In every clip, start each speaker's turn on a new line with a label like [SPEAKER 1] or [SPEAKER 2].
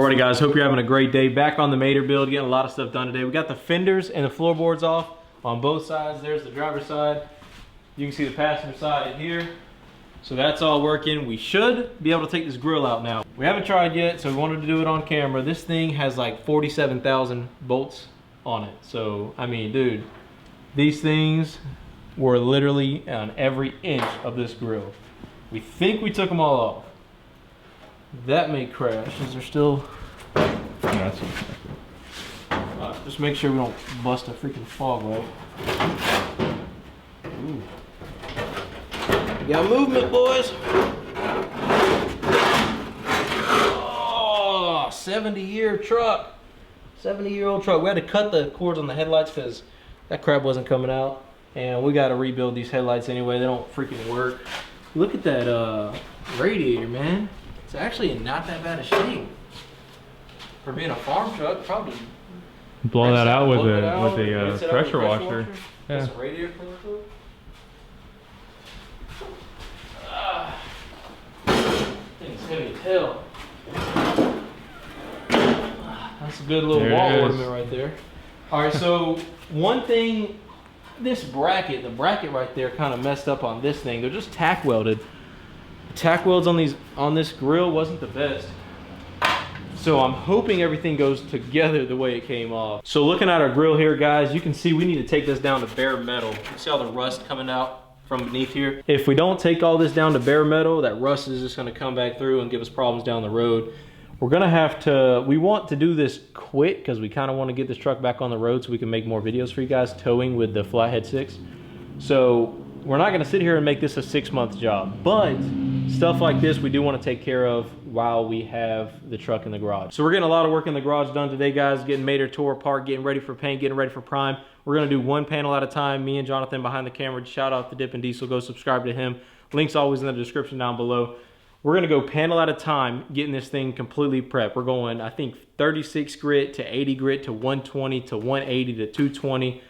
[SPEAKER 1] Alrighty guys, hope you're having a great day. Back on the Mater build, getting a lot of stuff done today. We got the fenders and the floorboards off on both sides. There's the driver's side. You can see the passenger side here. So that's all working. We should be able to take this grill out now. We haven't tried yet, so we wanted to do it on camera. This thing has like 47,000 bolts on it. So, I mean, dude, these things were literally on every inch of this grill. We think we took them all off. That may crash. Is there still? Just make sure we don't bust a freaking fog light. Ooh. We got movement, boys. Oh, 70-year truck. 70-year-old truck. We had to cut the cords on the headlights because that crap wasn't coming out. And we got to rebuild these headlights anyway. They don't freaking work. Look at that radiator, man. It's actually in not that bad a shape. For being a farm truck, probably.
[SPEAKER 2] Blow that out with a pressure washer. Yeah.
[SPEAKER 1] That's a radiator cleaner too. Thing's heavy as hell. That's a good little wall ornament right there. All right, so one thing, this bracket, the bracket right there kind of messed up on this thing. They're just tack welded. Tack welds on this grill wasn't the best. So I'm hoping everything goes together the way it came off. So looking at our grill here, guys, you can see we need to take this down to bare metal. You see all the rust coming out from beneath here? If we don't take all this down to bare metal, that rust is just gonna come back through and give us problems down the road. We're gonna have to, we want to do this quick because we kind of want to get this truck back on the road so we can make more videos for you guys, towing with the Flathead 6. So we're not gonna sit here and make this a 6-month job, but stuff like this we do want to take care of while we have the truck in the garage. So we're getting a lot of work in the garage done today, guys, getting Mater tore apart, getting ready for paint, getting ready for prime. We're gonna do one panel at a time. Me and Jonathan behind the camera. Shout out to Dip and Diesel, go subscribe to him. Link's always in the description down below. We're gonna go panel at a time, getting this thing completely prepped. We're going, I think, 36 grit to 80 grit to 120 to 180 to 220.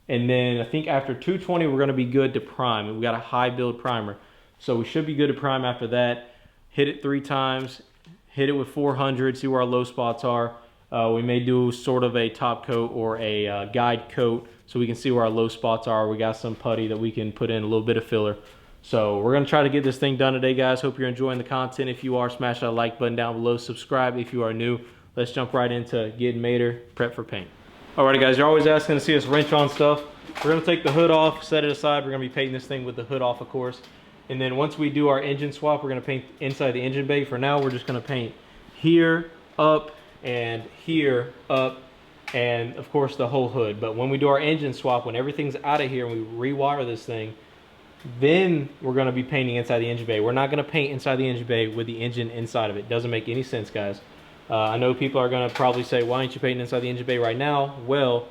[SPEAKER 1] And then I think after 220, we're gonna be good to prime. And we got a high build primer. So we should be good to prime after that. Hit it 3 times, hit it with 400, see where our low spots are. We may do sort of a top coat or a guide coat so we can see where our low spots are. We got some putty that we can put in a little bit of filler. So we're gonna try to get this thing done today, guys. Hope you're enjoying the content. If you are, smash that like button down below. Subscribe if you are new. Let's jump right into getting Mater prep for paint. Alrighty guys, you're always asking to see us wrench on stuff. We're gonna take the hood off, set it aside. We're gonna be painting this thing with the hood off, of course. And then once we do our engine swap, we're gonna paint inside the engine bay. For now, we're just gonna paint here, up, and here, up, and of course the whole hood. But when we do our engine swap, when everything's out of here and we rewire this thing, then we're gonna be painting inside the engine bay. We're not gonna paint inside the engine bay with the engine inside of it. Doesn't make any sense, guys. I know people are gonna probably say, why aren't you painting inside the engine bay right now? Well,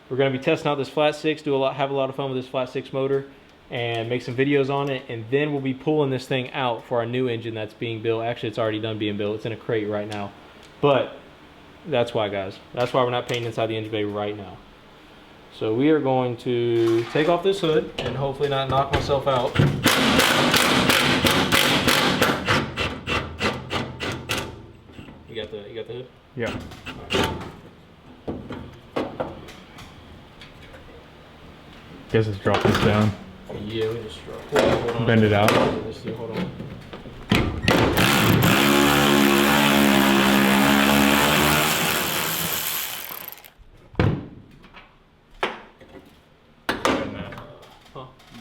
[SPEAKER 1] we're gonna be testing out this flat 6, have a lot of fun with this flat 6 motor, and make some videos on it, and then we'll be pulling this thing out for our new engine that's being built. Actually, it's already done being built. It's in a crate right now. But that's why, guys. That's why we're not painting inside the engine bay right now. So we are going to take off this hood and hopefully not knock myself out. You got the hood?
[SPEAKER 2] Yeah. Guess let's drop this down.
[SPEAKER 1] Yeah, we just drop. Well,
[SPEAKER 2] bend it out.
[SPEAKER 1] Let's see, hold on.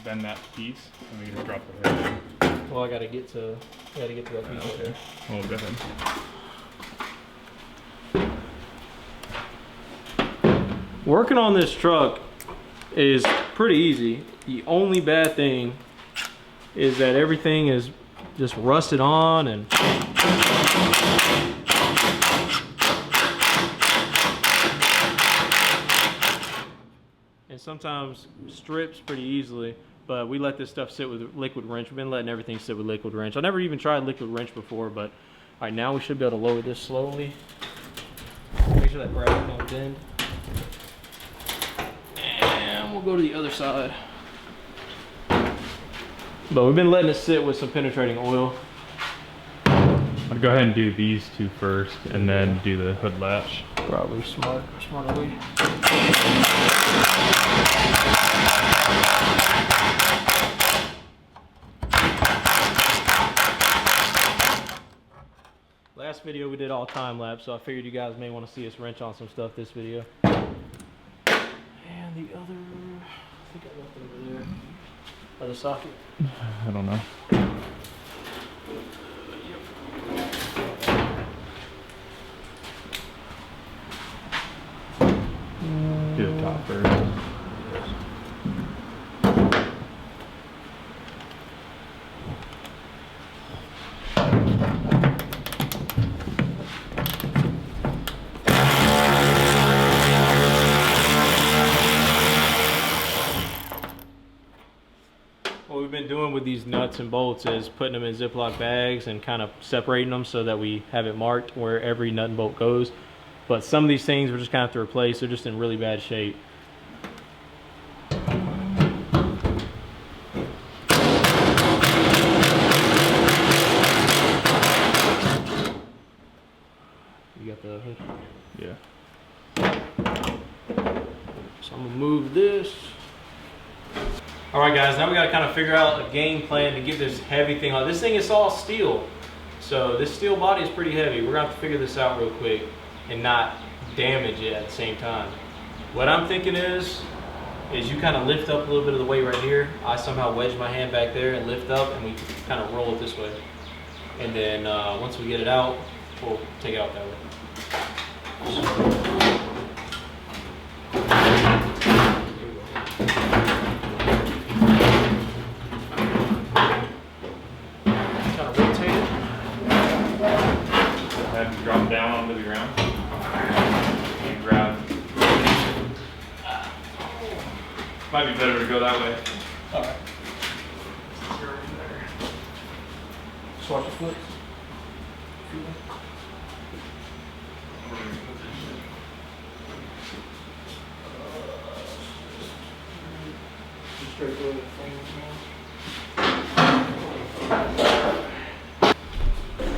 [SPEAKER 2] Bend that piece, and we can just drop the hood.
[SPEAKER 1] Well, I gotta get to that piece right there.
[SPEAKER 2] Oh, go ahead.
[SPEAKER 1] Working on this truck is pretty easy. The only bad thing is that everything is just rusted on and sometimes strips pretty easily, but we let this stuff sit with liquid wrench. We've been letting everything sit with liquid wrench. I never even tried liquid wrench before, but all right, now we should be able to lower this slowly. Make sure that bracket don't bend. And we'll go to the other side. But we've been letting it sit with some penetrating oil.
[SPEAKER 2] I Go ahead and do these two first, and then do the hood latch.
[SPEAKER 1] Probably smarter way. Last video we did all time lapse, so I figured you guys may want to see us wrench on some stuff this video. And the other, I think I left it over there. Other socket.
[SPEAKER 2] I don't know. Do the top first.
[SPEAKER 1] What we've been doing with these nuts and bolts is putting them in Ziploc bags and kind of separating them so that we have it marked where every nut and bolt goes. But some of these things we're just kind of have to replace. They're just in really bad shape. You got the hood?
[SPEAKER 2] Yeah.
[SPEAKER 1] So I'm gonna move this. All right, guys, now we gotta kind of figure out a game plan to get this heavy thing on. This thing is all steel, so this steel body is pretty heavy. We're gonna have to figure this out real quick and not damage it at the same time. What I'm thinking is you kind of lift up a little bit of the weight right here. I somehow wedge my hand back there and lift up, and we kind of roll it this way. And then once we get it out, we'll take it out that way. Kind of rotate it.
[SPEAKER 2] Have you drop down onto the ground and grab. Might be better to go that way.
[SPEAKER 1] All right. Swatch the foot.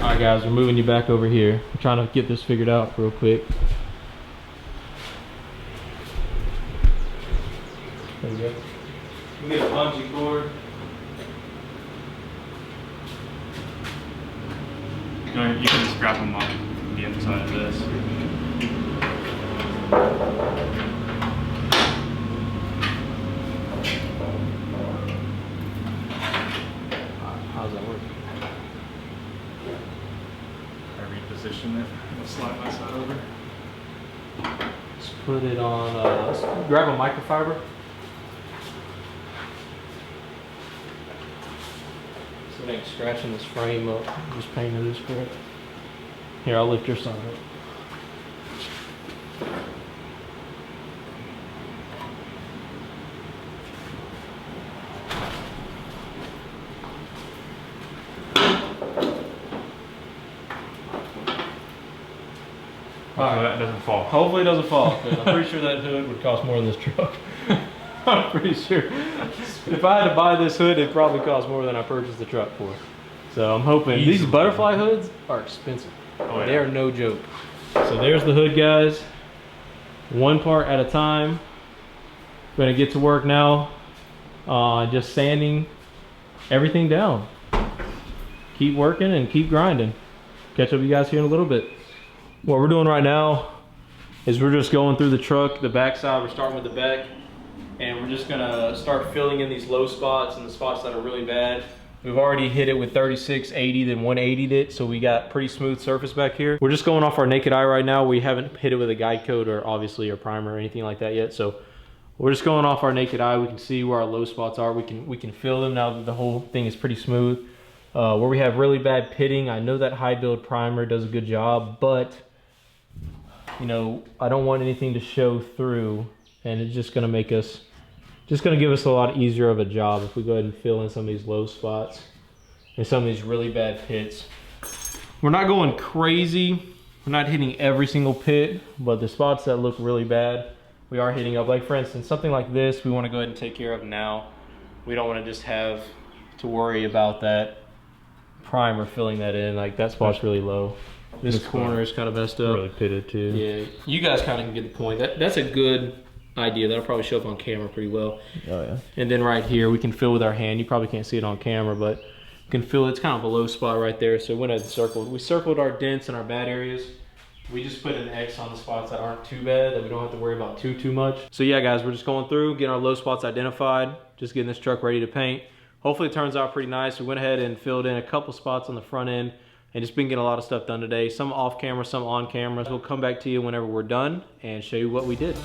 [SPEAKER 1] Alright guys, we're moving you back over here. We're trying to get this figured out real quick. There we go. We get a bungee cord.
[SPEAKER 2] You can just grab them on the inside of this.
[SPEAKER 1] How's that work?
[SPEAKER 2] I reposition it. I'll slide my side over.
[SPEAKER 1] Let's put it on, let's grab a microfiber. So it ain't scratching this frame up. Just painted this for it. Here, I'll lift your side up.
[SPEAKER 2] Hopefully that doesn't fall.
[SPEAKER 1] Hopefully it doesn't fall. I'm pretty sure that hood would cost more than this truck. I'm pretty sure. If I had to buy this hood, it'd probably cost more than I purchased the truck for. So I'm hoping.
[SPEAKER 2] Easily.
[SPEAKER 1] These butterfly hoods are expensive.
[SPEAKER 2] Oh, yeah.
[SPEAKER 1] They are no joke. So there's the hood, guys. One part at a time. We're gonna get to work now. Just sanding everything down. Keep working and keep grinding. Catch up with you guys here in a little bit. What we're doing right now is we're just going through the truck, the back side. We're starting with the back, and we're just gonna start filling in these low spots and the spots that are really bad. We've already hit it with 36, 80, then 180'd it, so we got pretty smooth surface back here. We're just going off our naked eye right now. We haven't hit it with a guide coat or obviously a primer or anything like that yet, so we're just going off our naked eye. We can see where our low spots are. We can fill them now that the whole thing is pretty smooth. Where we have really bad pitting, I know that high build primer does a good job, but you know, I don't want anything to show through, and it's just gonna make us, just gonna give us a lot easier of a job if we go ahead and fill in some of these low spots and some of these really bad pits. We're not going crazy. We're not hitting every single pit, but the spots that look really bad, we are hitting up. Like for instance, something like this, we wanna go ahead and take care of now. We don't wanna just have to worry about that primer filling that in. Like that spot's really low. This corner is kind of messed up.
[SPEAKER 2] Really pitted too.
[SPEAKER 1] Yeah, you guys kind of can get the point. That's a good idea. That'll probably show up on camera pretty well.
[SPEAKER 2] Oh yeah.
[SPEAKER 1] And then right here, we can fill with our hand. You probably can't see it on camera, but you can feel it's kind of a low spot right there. So we went ahead and circled. We circled our dents and our bad areas. We just put an X on the spots that aren't too bad, that we don't have to worry about too much. So yeah, guys, we're just going through, getting our low spots identified, just getting this truck ready to paint. Hopefully it turns out pretty nice. We went ahead and filled in a couple spots on the front end and just been getting a lot of stuff done today. Some off camera, some on camera. So we'll come back to you whenever we're done and show you what we did.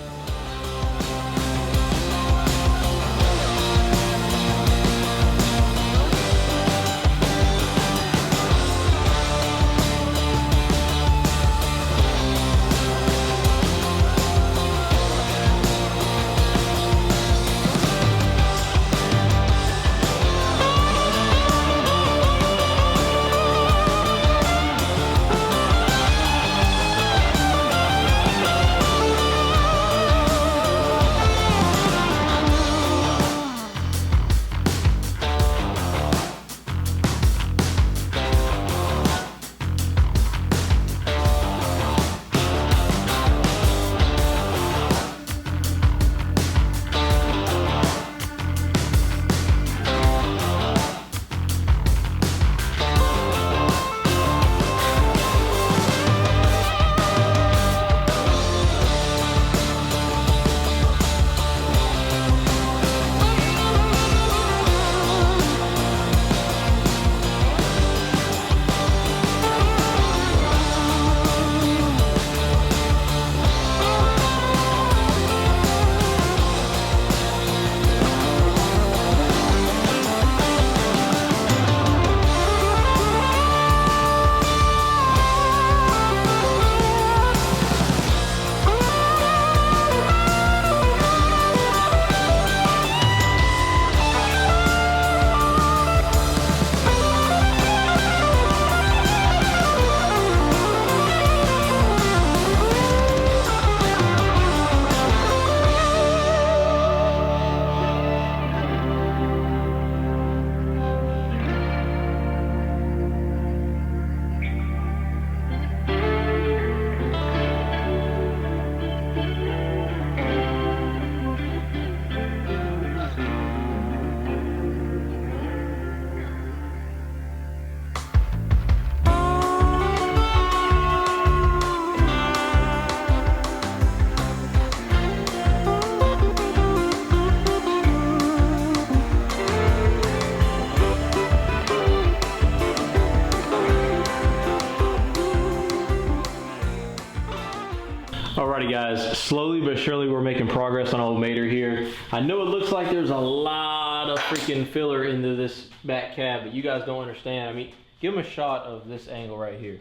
[SPEAKER 1] Alrighty guys, slowly but surely we're making progress on old Mater here. I know it looks like there's a lot of freaking filler into this back cab, but you guys don't understand. I mean, give them a shot of this angle right here.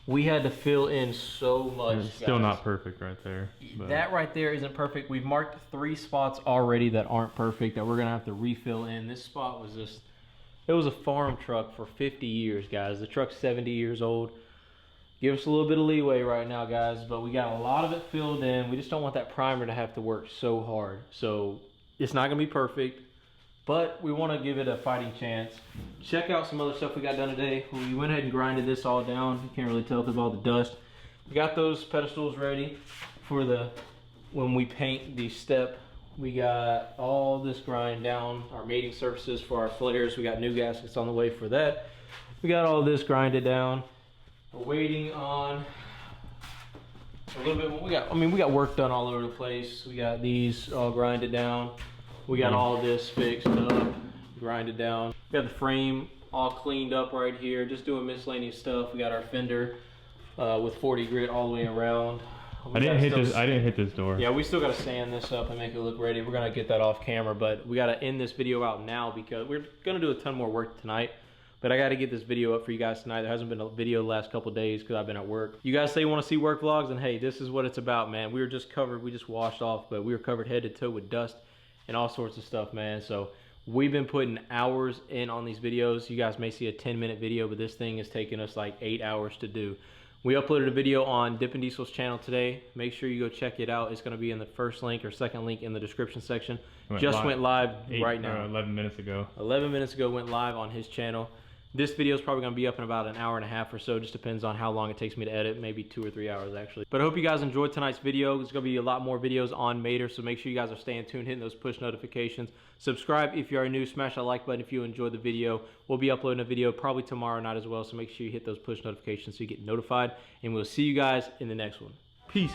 [SPEAKER 1] We had to fill in so much.
[SPEAKER 2] It's still not perfect right there. But
[SPEAKER 1] that right there isn't perfect. We've marked 3 spots already that aren't perfect that we're gonna have to refill in. This spot was just, it was a farm truck for 50 years, guys. The truck's 70 years old. Give us a little bit of leeway right now, guys, but we got a lot of it filled in. We just don't want that primer to have to work so hard. So it's not gonna be perfect, but we wanna give it a fighting chance. Check out some other stuff we got done today. We went ahead and grinded this all down. You can't really tell with all the dust. We got those pedestals ready for when we paint the step. We got all this grind down, our mating surfaces for our flares. We got new gaskets on the way for that. We got all this grinded down. We're waiting on a little bit. We got work done all over the place. We got these all grinded down. We got all this fixed up, grinded down. We got the frame all cleaned up right here. Just doing miscellaneous stuff. We got our fender with 40 grit all the way around. I didn't hit this door. Yeah, we still got to sand this up and make it look ready. We're gonna get that off camera, but we got to end this video out now because we're gonna do a ton more work tonight. But I got to get this video up for you guys tonight. There hasn't been a video the last couple of days because I've been at work. You guys say you want to see work vlogs, and hey, this is what it's about, man. We were just covered, we just washed off, but we were covered head to toe with dust and all sorts of stuff, man. So we've been putting hours in on these videos. You guys may see a 10-minute video, but this thing is taking us like 8 hours to do. We uploaded a video on Dippin' Diesel's channel today. Make sure you go check it out. It's going to be in the first link or second link in the description section. Went live right now.
[SPEAKER 2] 11 minutes ago.
[SPEAKER 1] 11 minutes ago went live on his channel. This video is probably going to be up in about an hour and a half or so. Just depends on how long it takes me to edit. Maybe 2 or 3 hours actually. But I hope you guys enjoyed tonight's video. There's going to be a lot more videos on Mater, so make sure you guys are staying tuned, hitting those push notifications. Subscribe if you are new. Smash that like button if you enjoyed the video. We'll be uploading a video probably tomorrow night as well, so make sure you hit those push notifications so you get notified. And we'll see you guys in the next one. Peace.